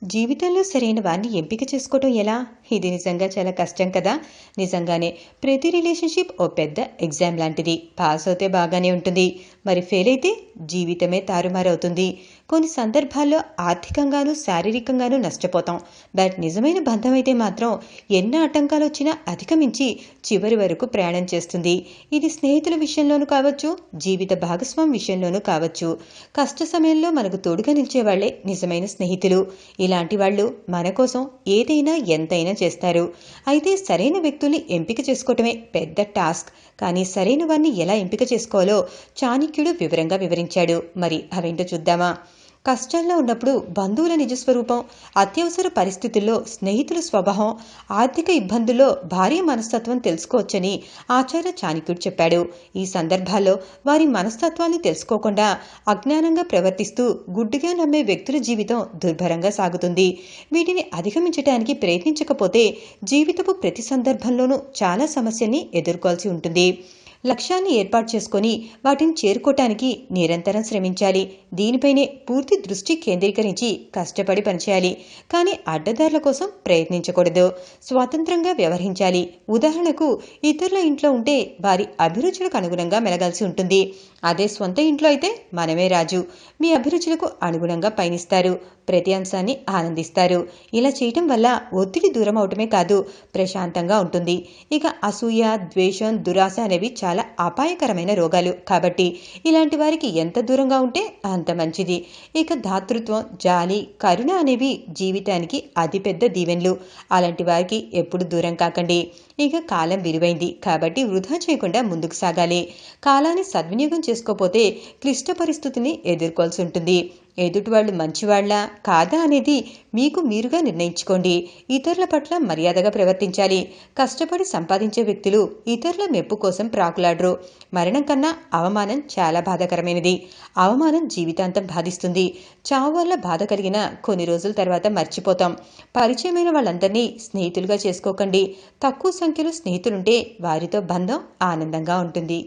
జీవితంలో సరైన వారిని ఎంపిక చేసుకోవటం ఎలా? ఇది నిజంగా చాలా కష్టం కదా! నిజంగానే ప్రతి రిలేషన్‌షిప్ ఓ పెద్ద ఎగ్జామ్ లాంటిది. పాస్ అవుతే బాగానే ఉంటుంది. మరి ఫెయిల్ అయితే జీవితమే తారుమారవుతుంది. కొన్ని సందర్భాల్లో ఆర్థికంగాను, శారీరకంగాను నష్టపోతాం. బట్ నిజమైన బంధం అయితే మాత్రం ఎన్ని ఆటంకాలొచ్చినా అధిగమించి చివరి వరకు ప్రయాణం చేస్తుంది. ఇది స్నేహితుల విషయంలోనూ కావచ్చు, జీవిత భాగస్వామి విషయంలోనూ కావచ్చు. కష్ట సమయంలో మనకు తోడుగా నిలిచేవాళ్లే నిజమైన స్నేహితులు. ఇలాంటి వాళ్ళు మన కోసం ఏదైనా ఎంతైనా చేస్తారు. అయితే సరైన వ్యక్తుల్ని ఎంపిక చేసుకోవటమే పెద్ద టాస్క్. కానీ సరైన వారిని ఎలా ఎంపిక చేసుకోవాలో చాణక్యుడు వివరంగా వివరించాడు. మరి అవేంటో చూద్దామా? కష్టాల్లో ఉన్నప్పుడు బంధువుల నిజస్వరూపం, అత్యవసర పరిస్థితుల్లో స్నేహితుల స్వభావం, ఆర్థిక ఇబ్బందుల్లో భార్య మనస్తత్వం తెలుసుకోవచ్చని ఆచార్య చాణక్యుడు చెప్పాడు. ఈ సందర్భాల్లో వారి మనస్తత్వాన్ని తెలుసుకోకుండా అజ్ఞానంగా ప్రవర్తిస్తూ గుడ్డిగా నమ్మే వ్యక్తుల జీవితం దుర్భరంగా సాగుతుంది. వీటిని అధిగమించడానికి ప్రయత్నించకపోతే జీవితపు ప్రతి సందర్భంలోనూ చాలా సమస్యల్ని ఎదుర్కోవాల్సి ఉంటుంది. లక్ష్యాన్ని ఏర్పాటు చేసుకొని వాటిని చేరుకోవటానికి నిరంతరం శ్రమించాలి. దీనిపైనే పూర్తి దృష్టి కేంద్రీకరించి కష్టపడి పనిచేయాలి. కానీ అడ్డదారుల కోసం ప్రయత్నించకూడదు. స్వతంత్రంగా వ్యవహరించాలి. ఉదాహరణకు ఇతరుల ఇంట్లో ఉంటే వారి అభిరుచులకు అనుగుణంగా మెలగాల్సి ఉంటుంది. అదే స్వంత ఇంట్లో అయితే మనమే రాజు. మీ అభిరుచులకు అనుగుణంగా పయనిస్తారు. ప్రతి అంశాన్ని ఆనందిస్తారు. ఇలా చేయటం వల్ల ఒత్తిడి దూరం అవటమే కాదు, ప్రశాంతంగా ఉంటుంది. ఇక అసూయ, ద్వేషం, దురాశ అనేవి చాలా అపాయకరమైన రోగాలు. కాబట్టి ఇలాంటి వారికి ఎంత దూరంగా ఉంటే అంత మంచిది. ఇక దాతృత్వం, జాలి, కరుణ అనేవి జీవితానికి అతిపెద్ద దీవెనలు. అలాంటి వారికి ఎప్పుడు దూరం కాకండి. ఇక కాలం విలువైంది కాబట్టి వృధా చేయకుండా ముందుకు సాగాలి. కాలాన్ని సద్వినియోగం చేసుకోపోతే క్లిష్ట పరిస్థితిని ఎదుర్కోవాల్సి ఉంటుంది. ఎదుటివాళ్లు మంచివాళ్లా కాదా అనేది మీకు మీరుగా నిర్ణయించుకోండి. ఇతరుల పట్ల మర్యాదగా ప్రవర్తించాలి. కష్టపడి సంపాదించే వ్యక్తులు ఇతరుల మెప్పు కోసం ప్రాకులాడరు. మరణం కన్నా అవమానం చాలా బాధాకరమైనది. అవమానం జీవితాంతం బాధిస్తుంది. చావు వల్ల బాధ కలిగిన కొన్ని రోజుల తర్వాత మర్చిపోతాం. పరిచయమైన వాళ్ళందరినీ స్నేహితులుగా చేసుకోకండి. తక్కువ సంఖ్యలో స్నేహితులుంటే వారితో బంధం ఆనందంగా ఉంటుంది.